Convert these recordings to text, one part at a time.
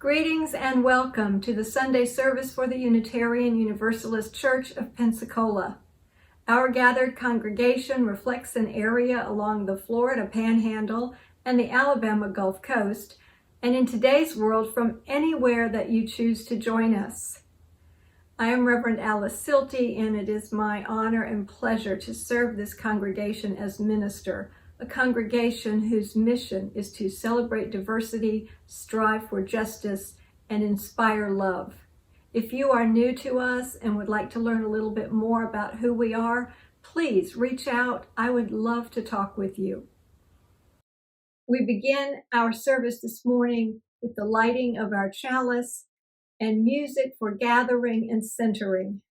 Greetings and welcome to the Sunday service for the Unitarian Universalist Church of Pensacola. Our gathered congregation reflects an area along the Florida Panhandle and the Alabama Gulf Coast, and in today's world from anywhere that you choose to join us. I am Reverend Alice Syltie, and it is my honor and pleasure to serve this congregation as minister, a congregation whose mission is to celebrate diversity, strive for justice, and inspire love. If you are new to us and would like to learn a little bit more about who we are, please reach out. I would love to talk with you. We begin our service this morning with the lighting of our chalice and music for gathering and centering.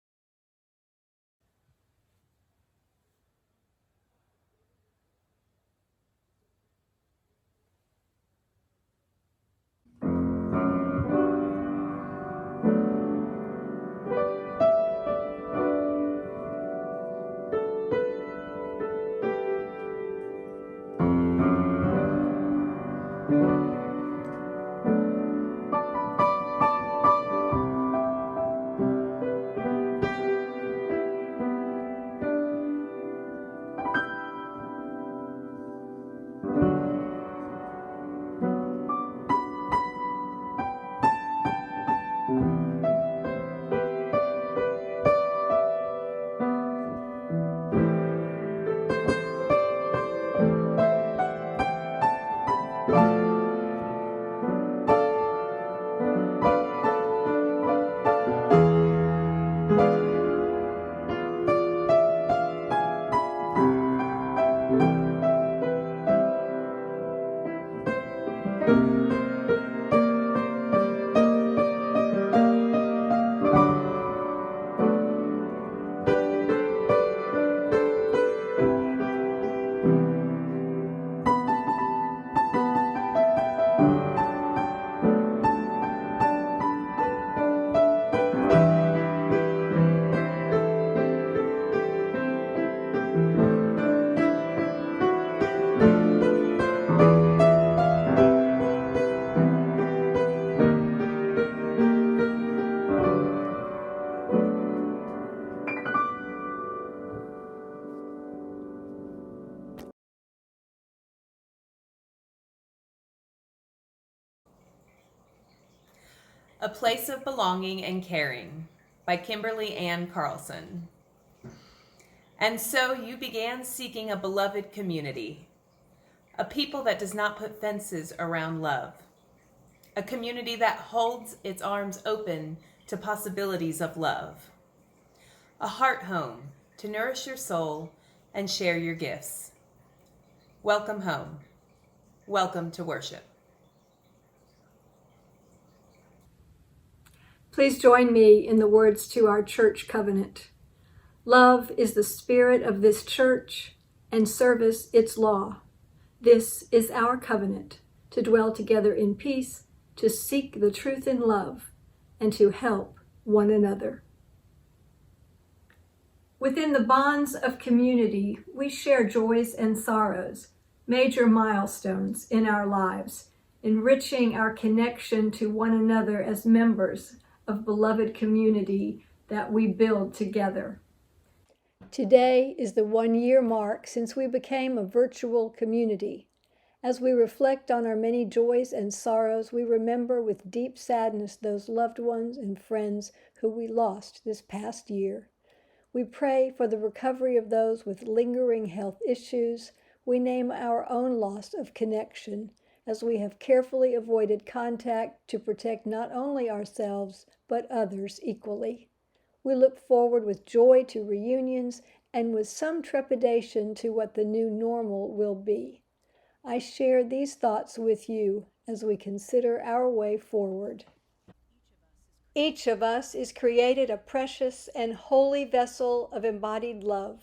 A Place of Belonging and Caring by Kimberly Ann Carlson. And so you began seeking a beloved community, a people that does not put fences around love, a community that holds its arms open to possibilities of love, a heart home to nourish your soul and share your gifts. Welcome home. Welcome to worship. Please join me in the words to our church covenant. Love is the spirit of this church, and service its law. This is our covenant, to dwell together in peace, to seek the truth in love, and to help one another. Within the bonds of community, we share joys and sorrows, major milestones in our lives, enriching our connection to one another as members of beloved community that we build together. Today is the 1-year mark since we became a virtual community. As we reflect on our many joys and sorrows, we remember with deep sadness those loved ones and friends who we lost this past year. We pray for the recovery of those with lingering health issues. We name our own loss of connection, as we have carefully avoided contact to protect not only ourselves, but others equally. We look forward with joy to reunions and with some trepidation to what the new normal will be. I share these thoughts with you as we consider our way forward. Each of us is created a precious and holy vessel of embodied love.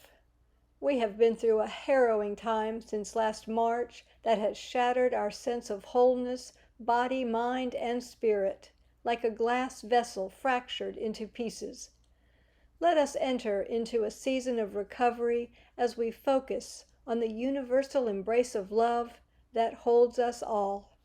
We have been through a harrowing time since last March that has shattered our sense of wholeness, body, mind, and spirit, like a glass vessel fractured into pieces. Let us enter into a season of recovery as we focus on the universal embrace of love that holds us all.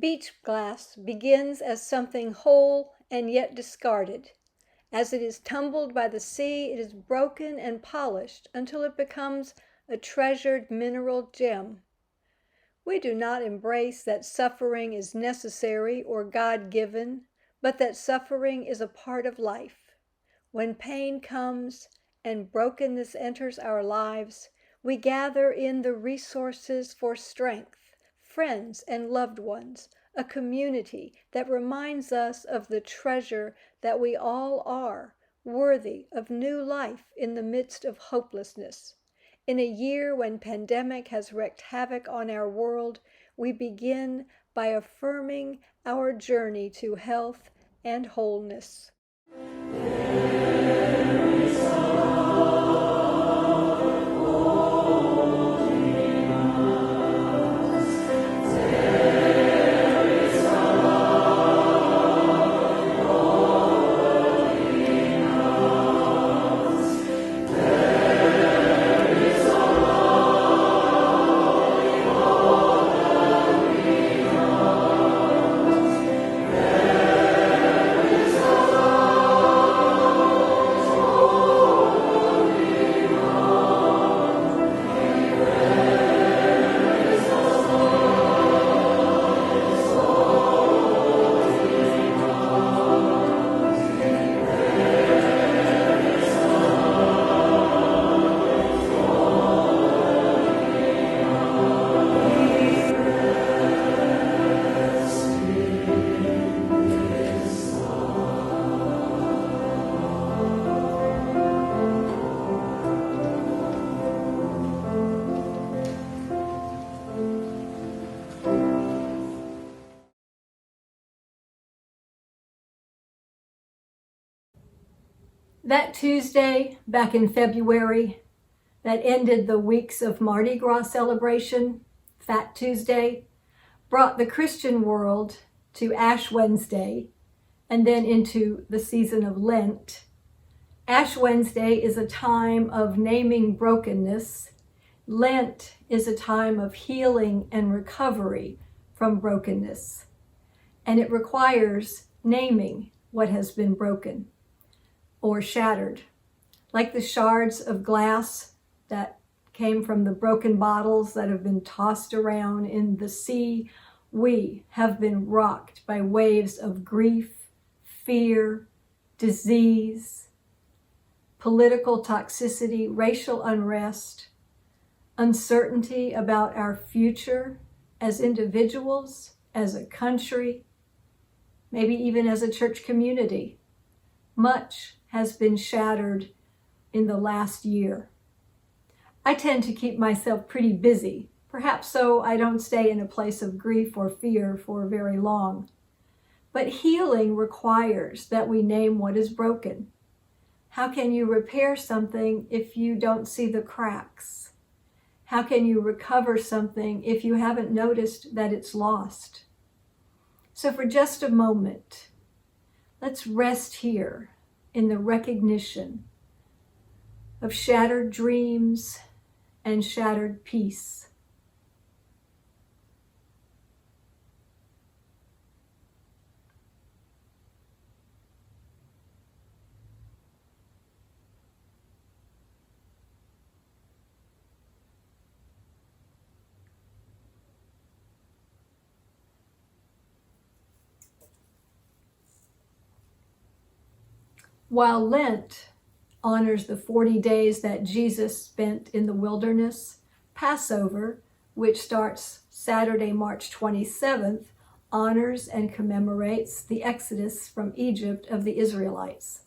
Beach glass begins as something whole and yet discarded. As it is tumbled by the sea, it is broken and polished until it becomes a treasured mineral gem. We do not embrace that suffering is necessary or God-given, but that suffering is a part of life. When pain comes and brokenness enters our lives, we gather in the resources for strength, friends and loved ones, a community that reminds us of the treasure that we all are, worthy of new life in the midst of hopelessness. In a year when pandemic has wreaked havoc on our world, we begin by affirming our journey to health and wholeness. That Tuesday back in February that ended the weeks of Mardi Gras celebration, Fat Tuesday, brought the Christian world to Ash Wednesday and then into the season of Lent. Ash Wednesday is a time of naming brokenness. Lent is a time of healing and recovery from brokenness. And it requires naming what has been broken or shattered, like the shards of glass that came from the broken bottles that have been tossed around in the sea. We have been rocked by waves of grief, fear, disease, political toxicity, racial unrest, uncertainty about our future as individuals, as a country, maybe even as a church community. Much has been shattered in the last year. I tend to keep myself pretty busy, perhaps so I don't stay in a place of grief or fear for very long. But healing requires that we name what is broken. How can you repair something if you don't see the cracks? How can you recover something if you haven't noticed that it's lost? So for just a moment, let's rest here in the recognition of shattered dreams and shattered peace. While Lent honors the 40 days that Jesus spent in the wilderness, Passover, which starts Saturday, March 27th, honors and commemorates the exodus from Egypt of the Israelites.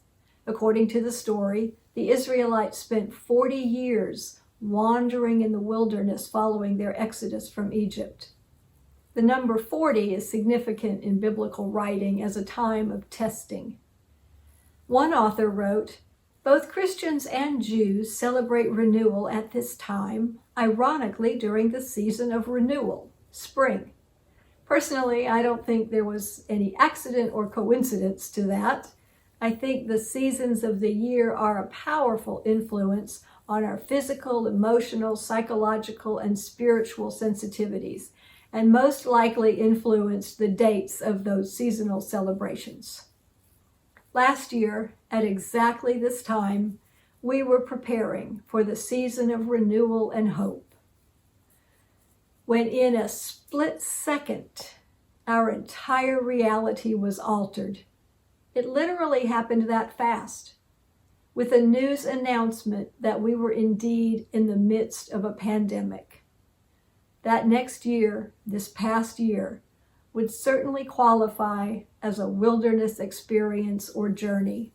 According to the story, the Israelites spent 40 years wandering in the wilderness following their exodus from Egypt. The number 40 is significant in biblical writing as a time of testing. One author wrote, "Both Christians and Jews celebrate renewal at this time, ironically during the season of renewal, spring. Personally, I don't think there was any accident or coincidence to that. I think the seasons of the year are a powerful influence on our physical, emotional, psychological, and spiritual sensitivities. and most likely influenced the dates of those seasonal celebrations. Last year, at exactly this time, we were preparing for the season of renewal and hope, when in a split second, our entire reality was altered. It literally happened that fast, with a news announcement that we were indeed in the midst of a pandemic. That next year, this past year, would certainly qualify as a wilderness experience or journey.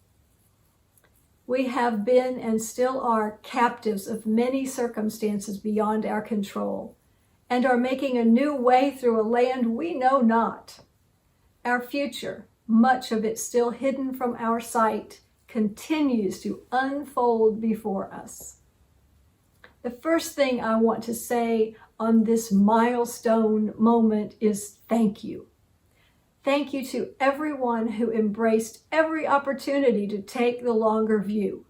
We have been and still are captives of many circumstances beyond our control, and are making a new way through a land we know not. Our future, much of it still hidden from our sight, continues to unfold before us. The first thing I want to say on this milestone moment is thank you. Thank you to everyone who embraced every opportunity to take the longer view.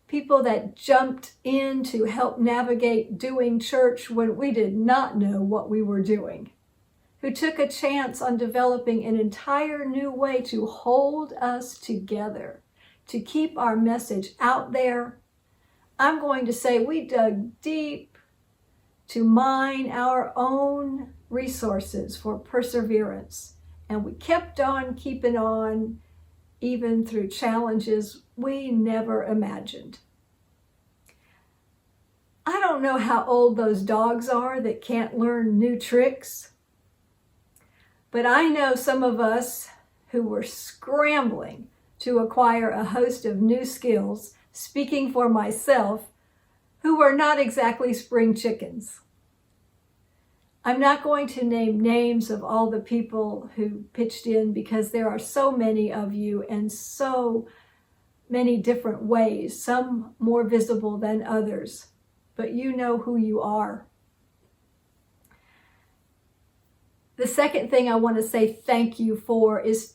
People that jumped in to help navigate doing church when we did not know what we were doing, who took a chance on developing an entire new way to hold us together, to keep our message out there. I'm going to say we dug deep to mine our own resources for perseverance, and we kept on keeping on, even through challenges we never imagined. I don't know how old those dogs are that can't learn new tricks, but I know some of us who were scrambling to acquire a host of new skills, speaking for myself, who were not exactly spring chickens. I'm not going to name names of all the people who pitched in, because there are so many of you and so many different ways, some more visible than others, but you know who you are. The second thing I want to say thank you for is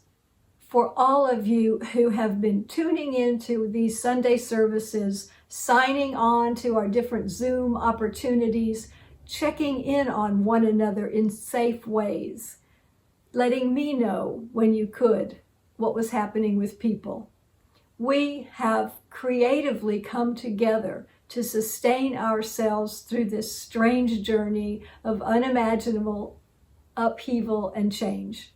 for all of you who have been tuning into these Sunday services, signing on to our different Zoom opportunities, checking in on one another in safe ways, letting me know when you could what was happening with people. We have creatively come together to sustain ourselves through this strange journey of unimaginable upheaval and change.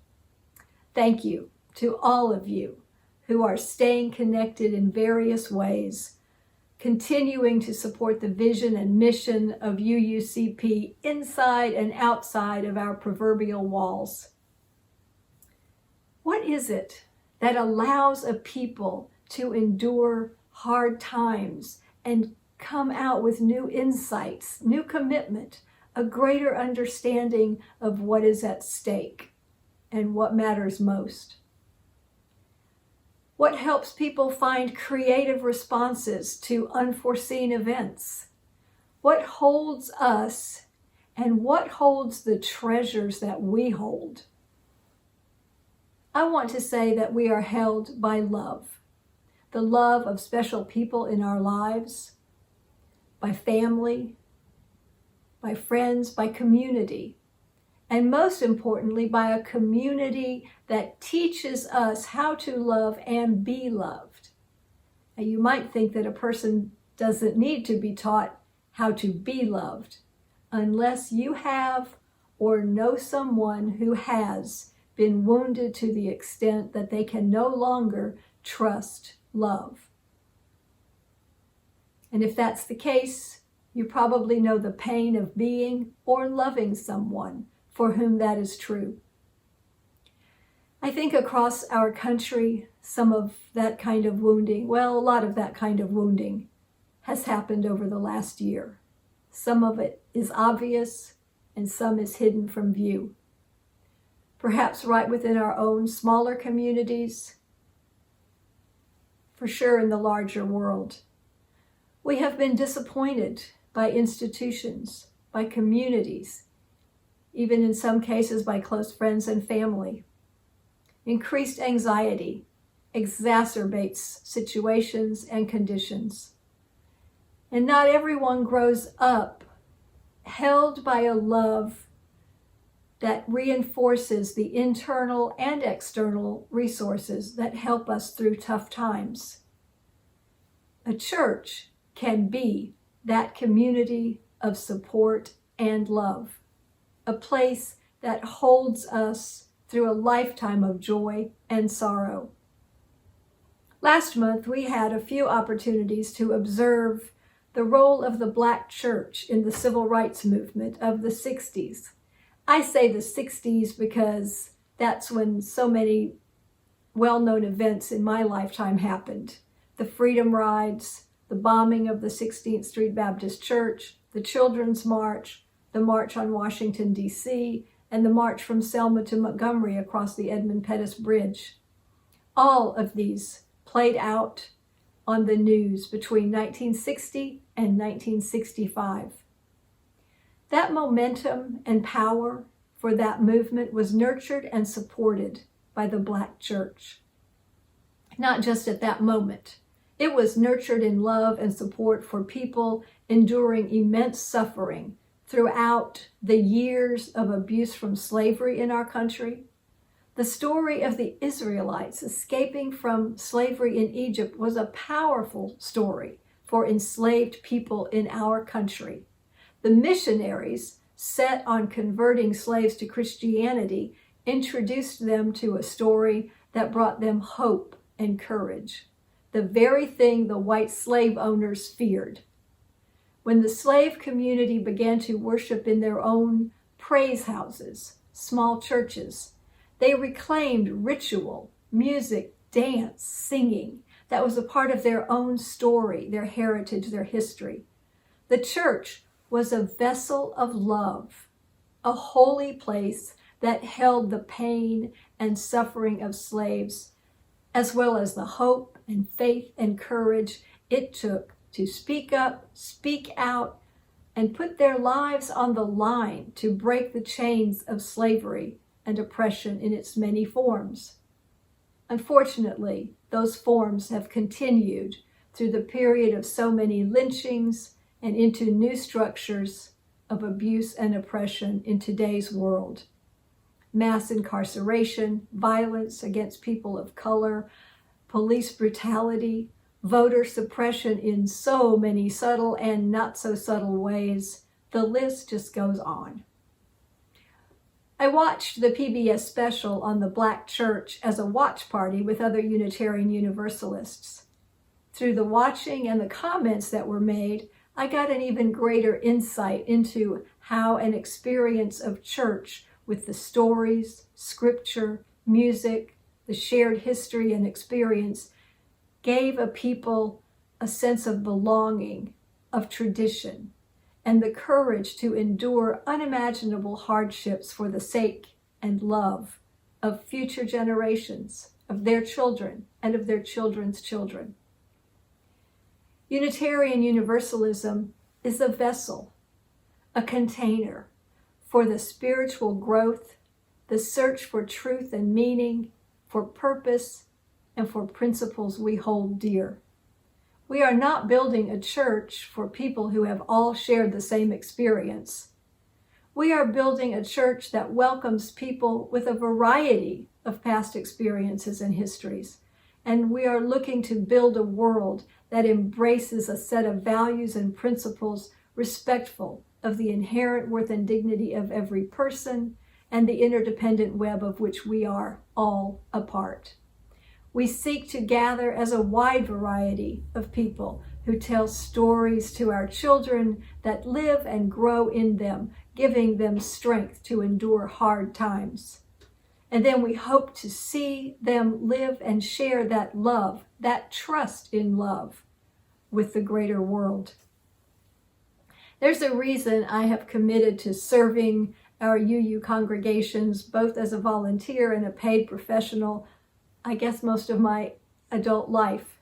Thank you to all of you who are staying connected in various ways, continuing to support the vision and mission of UUCP inside and outside of our proverbial walls. What is it that allows a people to endure hard times and come out with new insights, new commitment, a greater understanding of what is at stake and what matters most? What helps people find creative responses to unforeseen events? What holds us, and what holds the treasures that we hold? I want to say that we are held by love, the love of special people in our lives, by family, by friends, by community, and most importantly, by a community that teaches us how to love and be loved. Now, you might think that a person doesn't need to be taught how to be loved unless you have or know someone who has been wounded to the extent that they can no longer trust love. And if that's the case, you probably know the pain of being or loving someone for whom that is true. I think across our country, some of that kind of wounding, well, a lot of that kind of wounding has happened over the last year. Some of it is obvious and some is hidden from view. Perhaps right within our own smaller communities, for sure in the larger world. We have been disappointed by institutions, by communities, even in some cases by close friends and family. Increased anxiety exacerbates situations and conditions. And not everyone grows up held by a love that reinforces the internal and external resources that help us through tough times. A church can be that community of support and love, a place that holds us through a lifetime of joy and sorrow. Last month, we had a few opportunities to observe the role of the Black church in the civil rights movement of the 60s. I say the 60s because that's when so many well-known events in my lifetime happened. The Freedom Rides, the bombing of the 16th Street Baptist Church, the Children's March, the March on Washington, D.C., and the march from Selma to Montgomery across the Edmund Pettus Bridge. All of these played out on the news between 1960 and 1965. That momentum and power for that movement was nurtured and supported by the Black church. Not just at that moment. It was nurtured in love and support for people enduring immense suffering throughout the years of abuse from slavery in our country. The story of the Israelites escaping from slavery in Egypt was a powerful story for enslaved people in our country. The missionaries set on converting slaves to Christianity introduced them to a story that brought them hope and courage, the very thing the white slave owners feared. When the slave community began to worship in their own praise houses, small churches, they reclaimed ritual, music, dance, singing. That was a part of their own story, their heritage, their history. The church was a vessel of love, a holy place that held the pain and suffering of slaves, as well as the hope and faith and courage it took to speak up, speak out, and put their lives on the line to break the chains of slavery and oppression in its many forms. Unfortunately, those forms have continued through the period of so many lynchings and into new structures of abuse and oppression in today's world. Mass incarceration, violence against people of color, police brutality, voter suppression in so many subtle and not so subtle ways. The list just goes on. I watched the PBS special on the Black church as a watch party with other Unitarian Universalists. Through the watching and the comments that were made, I got an even greater insight into how an experience of church with the stories, scripture, music, the shared history and experience gave a people a sense of belonging, of tradition, and the courage to endure unimaginable hardships for the sake and love of future generations, of their children and of their children's children. Unitarian Universalism is a vessel, a container for the spiritual growth, the search for truth and meaning, for purpose, and for principles we hold dear. We are not building a church for people who have all shared the same experience. We are building a church that welcomes people with a variety of past experiences and histories. And we are looking to build a world that embraces a set of values and principles respectful of the inherent worth and dignity of every person and the interdependent web of which we are all a part. We seek to gather as a wide variety of people who tell stories to our children that live and grow in them, giving them strength to endure hard times. And then we hope to see them live and share that love, that trust in love with the greater world. There's a reason I have committed to serving our UU congregations, both as a volunteer and a paid professional, I guess most of my adult life.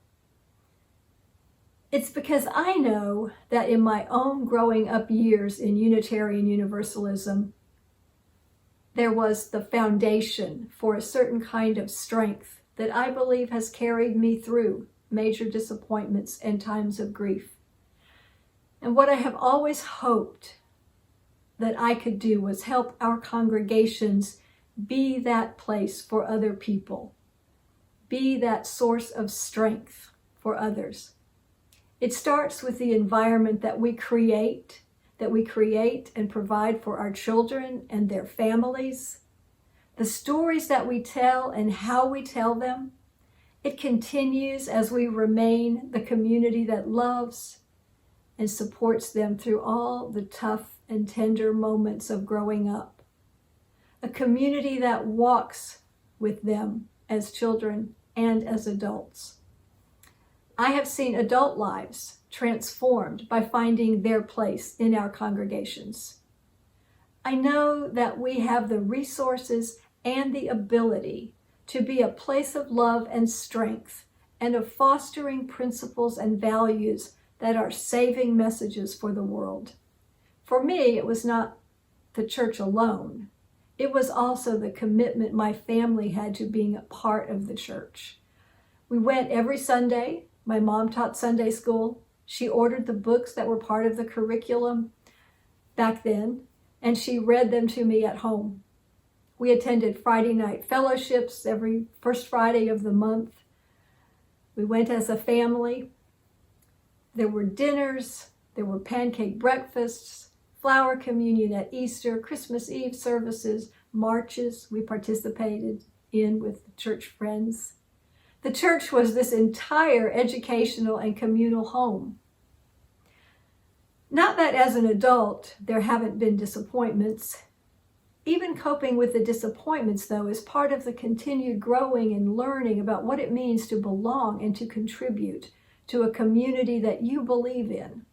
It's because I know that in my own growing up years in Unitarian Universalism, there was the foundation for a certain kind of strength that I believe has carried me through major disappointments and times of grief. And what I have always hoped that I could do was help our congregations be that place for other people, be that source of strength for others. It starts with the environment that we create and provide for our children and their families, the stories that we tell and how we tell them. It continues as we remain the community that loves and supports them through all the tough and tender moments of growing up. A community that walks with them as children and as adults. I have seen adult lives transformed by finding their place in our congregations. I know that we have the resources and the ability to be a place of love and strength and of fostering principles and values that are saving messages for the world. For me, it was not the church alone. It was also the commitment my family had to being a part of the church. We went every Sunday. My mom taught Sunday school. She ordered the books that were part of the curriculum back then, and she read them to me at home. We attended Friday night fellowships every first Friday of the month. We went as a family. There were dinners, there were pancake breakfasts, flower communion at Easter, Christmas Eve services, marches we participated in with church friends. The church was this entire educational and communal home. Not that as an adult there haven't been disappointments. Even coping with the disappointments, though, is part of the continued growing and learning about what it means to belong and to contribute to a community that you believe in.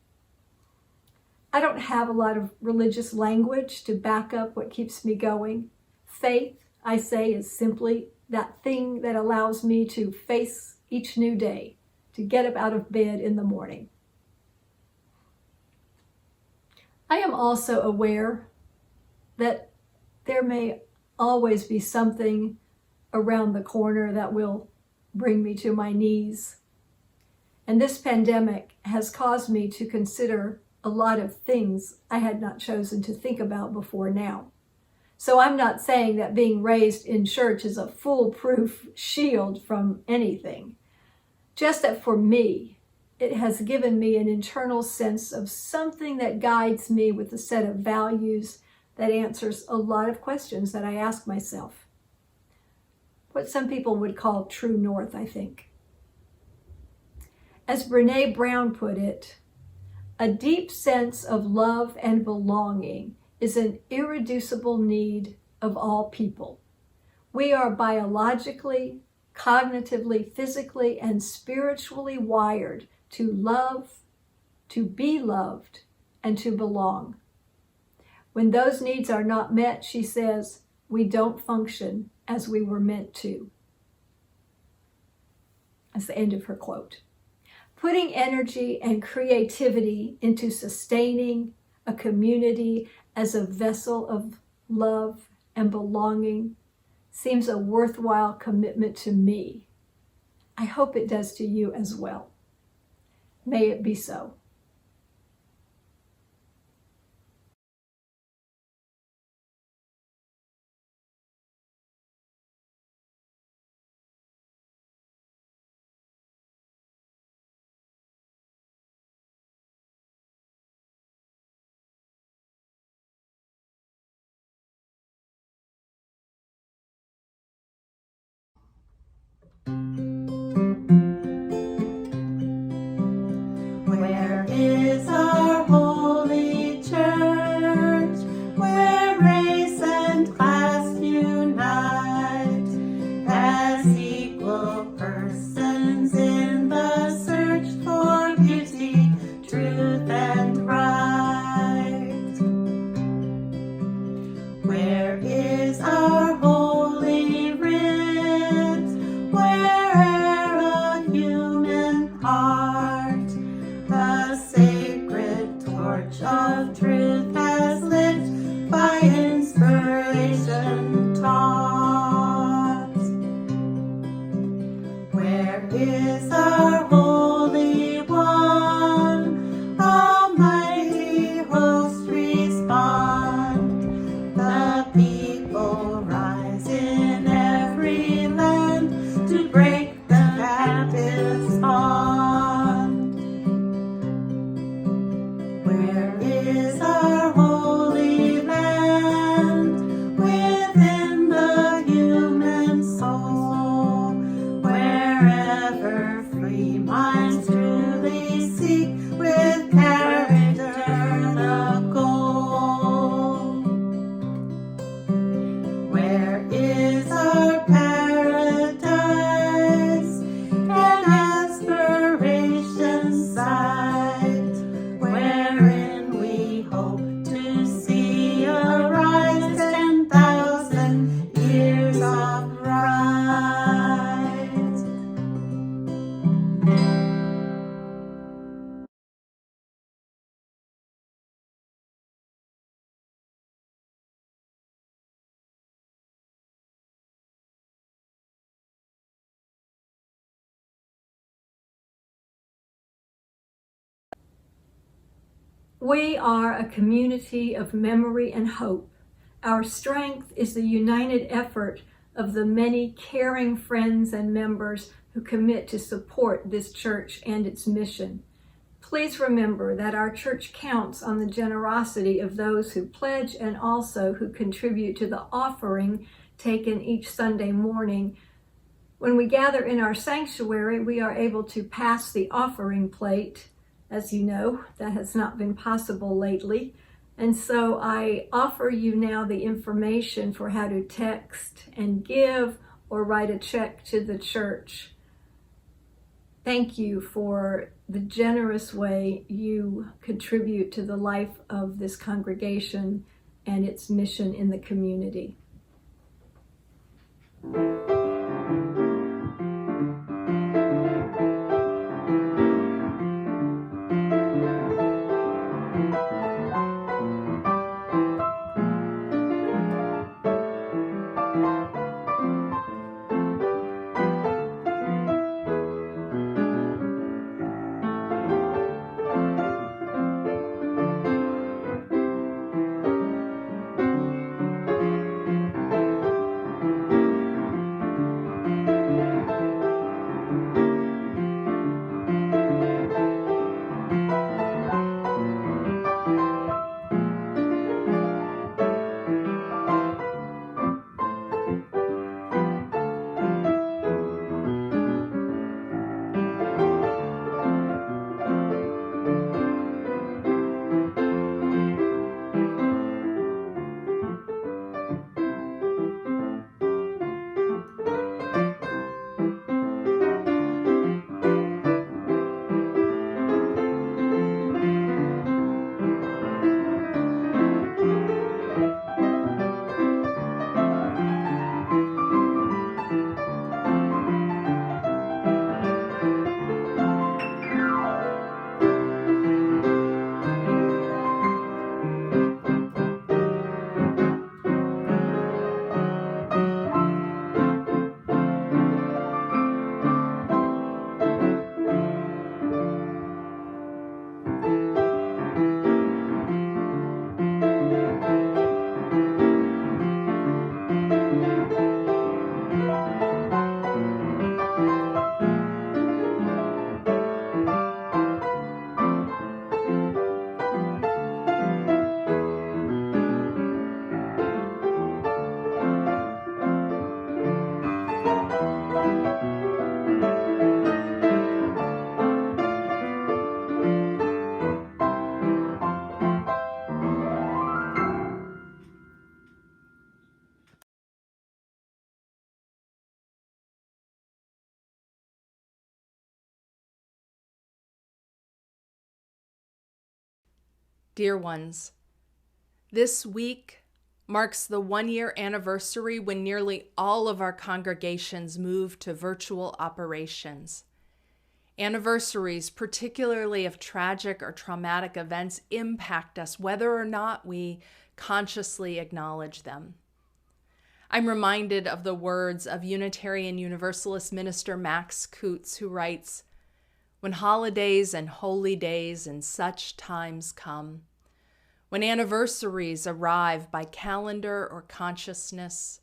I don't have a lot of religious language to back up what keeps me going. Faith, I say, is simply that thing that allows me to face each new day, to get up out of bed in the morning. I am also aware that there may always be something around the corner that will bring me to my knees. And this pandemic has caused me to consider a lot of things I had not chosen to think about before now. So I'm not saying that being raised in church is a foolproof shield from anything. Just that for me, it has given me an internal sense of something that guides me with a set of values that answers a lot of questions that I ask myself. What some people would call true north, I think. As Brene Brown put it, a deep sense of love and belonging is an irreducible need of all people. We are biologically, cognitively, physically, and spiritually wired to love, to be loved, and to belong. When those needs are not met, she says, we don't function as we were meant to. That's the end of her quote. Putting energy and creativity into sustaining a community as a vessel of love and belonging seems a worthwhile commitment to me. I hope it does to you as well. May it be so. Where is our holy church, where race and class unite, as equal persons in the search for beauty, truth, and right? Where is our holy writ, where Where is our paradise? Can aspiration sight, wherein we hope to see arise 10,000 years of right. We are a community of memory and hope. Our strength is the united effort of the many caring friends and members who commit to support this church and its mission. Please remember that our church counts on the generosity of those who pledge and also who contribute to the offering taken each Sunday morning. When we gather in our sanctuary, we are able to pass the offering plate. As you know, that has not been possible lately. And so I offer you now the information for how to text and give or write a check to the church. Thank you for the generous way you contribute to the life of this congregation and its mission in the community. Dear ones, this week marks the 1-year anniversary when nearly all of our congregations moved to virtual operations. Anniversaries, particularly of tragic or traumatic events, impact us whether or not we consciously acknowledge them. I'm reminded of the words of Unitarian Universalist minister Max Coots, who writes, "When holidays and holy days and such times come, when anniversaries arrive by calendar or consciousness,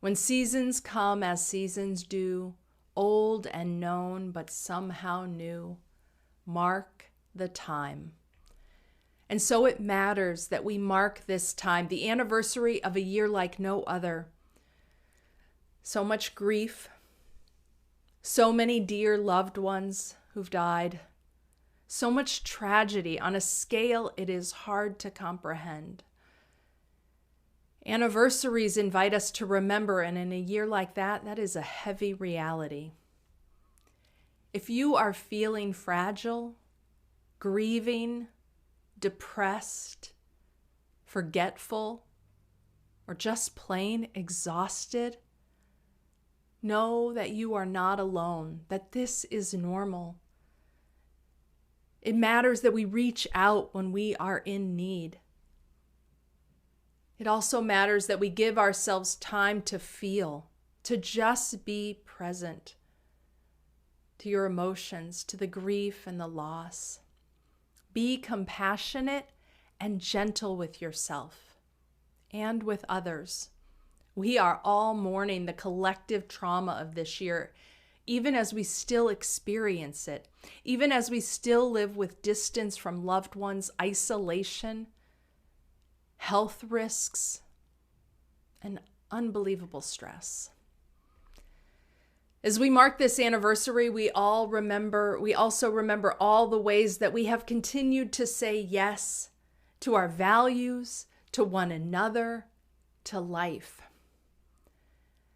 when seasons come as seasons do, old and known but somehow new, mark the time." And so it matters that we mark this time, the anniversary of a year like no other. So much grief, so many dear loved ones who've died, so much tragedy on a scale it is hard to comprehend. Anniversaries invite us to remember, and in a year like that, that is a heavy reality. If you are feeling fragile, grieving, depressed, forgetful, or just plain exhausted, know that you are not alone, that this is normal. It matters that we reach out when we are in need. It also matters that we give ourselves time to feel, to just be present to your emotions, to the grief and the loss. Be compassionate and gentle with yourself and with others. We are all mourning the collective trauma of this year, even as we still experience it, even as we still live with distance from loved ones, isolation, health risks, and unbelievable stress. As we mark this anniversary, we also remember all the ways that we have continued to say yes to our values, to one another, to life.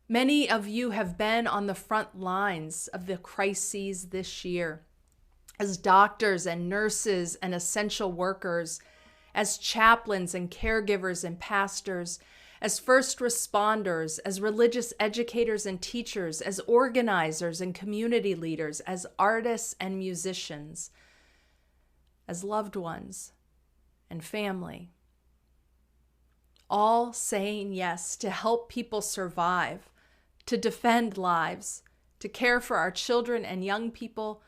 Many of you have been on the front lines of the crises this year as doctors and nurses and essential workers, as chaplains and caregivers and pastors, as first responders, as religious educators and teachers, as organizers and community leaders, as artists and musicians, as loved ones and family. All saying yes to help people survive, to defend lives, to care for our children and young people,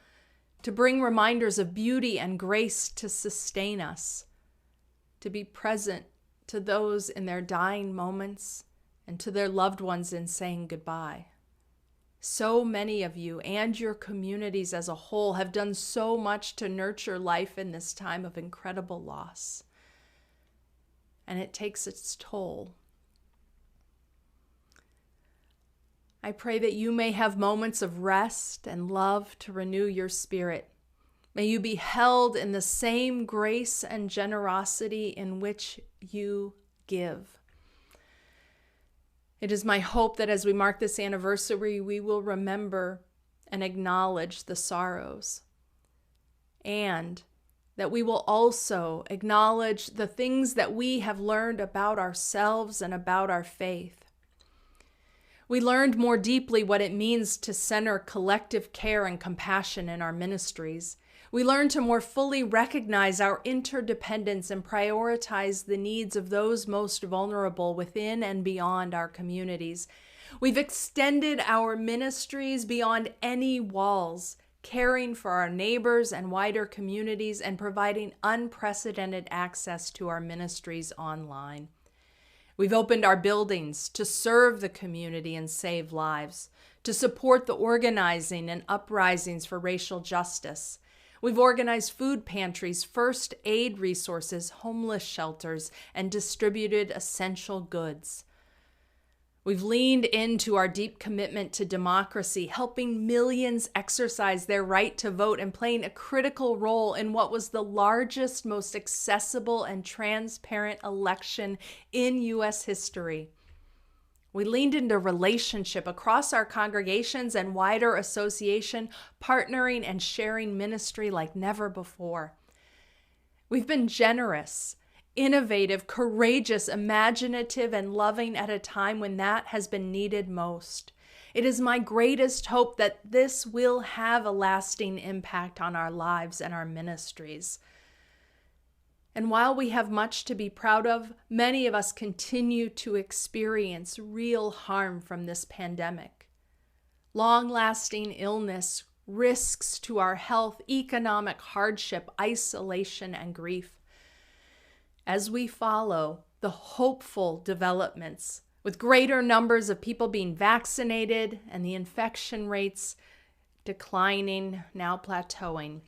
to bring reminders of beauty and grace to sustain us, to be present to those in their dying moments and to their loved ones in saying goodbye. So many of you and your communities as a whole have done so much to nurture life in this time of incredible loss. And it takes its toll. I pray that you may have moments of rest and love to renew your spirit. May you be held in the same grace and generosity in which you give. It is my hope that as we mark this anniversary, we will remember and acknowledge the sorrows, and that we will also acknowledge the things that we have learned about ourselves and about our faith. We learned more deeply what it means to center collective care and compassion in our ministries. We learned to more fully recognize our interdependence and prioritize the needs of those most vulnerable within and beyond our communities. We've extended our ministries beyond any walls, caring for our neighbors and wider communities and providing unprecedented access to our ministries online. We've opened our buildings to serve the community and save lives, to support the organizing and uprisings for racial justice. We've organized food pantries, first aid resources, homeless shelters, and distributed essential goods. We've leaned into our deep commitment to democracy, helping millions exercise their right to vote and playing a critical role in what was the largest, most accessible, and transparent election in U.S. history. We leaned into relationship across our congregations and wider association, partnering and sharing ministry like never before. We've been generous, innovative, courageous, imaginative, and loving at a time when that has been needed most. It is my greatest hope that this will have a lasting impact on our lives and our ministries. And while we have much to be proud of, many of us continue to experience real harm from this pandemic. Long-lasting illness, risks to our health, economic hardship, isolation, and grief. As we follow the hopeful developments, with greater numbers of people being vaccinated and the infection rates declining, now plateauing,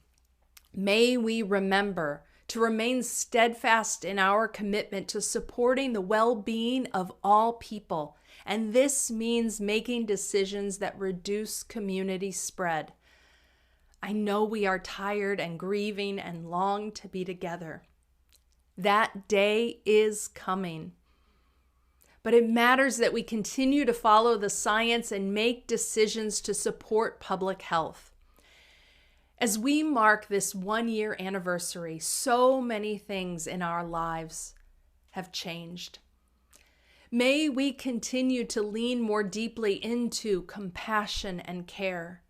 may we remember to remain steadfast in our commitment to supporting the well-being of all people. And this means making decisions that reduce community spread. I know we are tired and grieving and long to be together. That day is coming. but it matters that we continue to follow the science and make decisions to support public health. As we mark this 1-year anniversary, so many things in our lives have changed. May we continue to lean more deeply into compassion and care,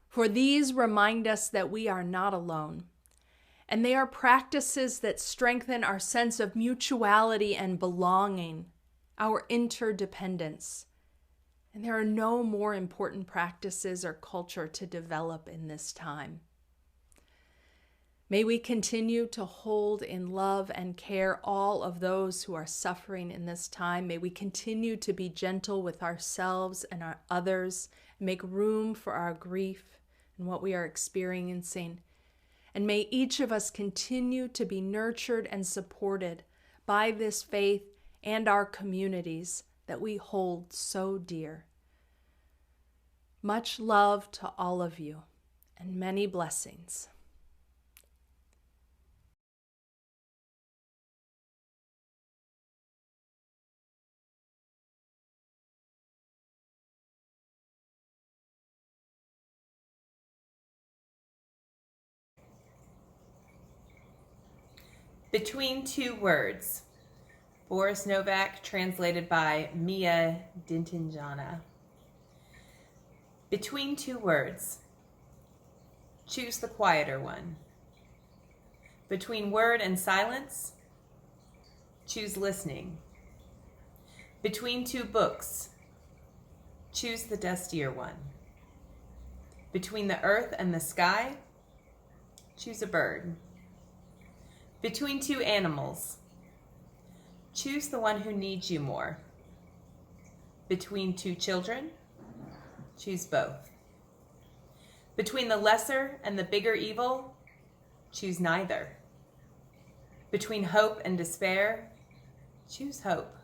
for these remind us that we are not alone, and they are practices that strengthen our sense of mutuality and belonging, our interdependence. And there are no more important practices or culture to develop in this time. May we continue to hold in love and care all of those who are suffering in this time. May we continue to be gentle with ourselves and our others, make room for our grief and what we are experiencing. And may each of us continue to be nurtured and supported by this faith and our communities that we hold so dear. Much love to all of you, and many blessings. Between Two Words. Boris Novak, translated by Mia Dintinjana. Between two words. Choose the quieter one. Between word and silence. Choose listening. Between two books. Choose the dustier one. Between the earth and the sky. Choose a bird. Between two animals. Choose the one who needs you more. Between two children. Choose both. Between the lesser and the bigger evil. Choose neither. Between hope and despair. Choose hope.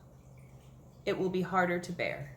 It will be harder to bear.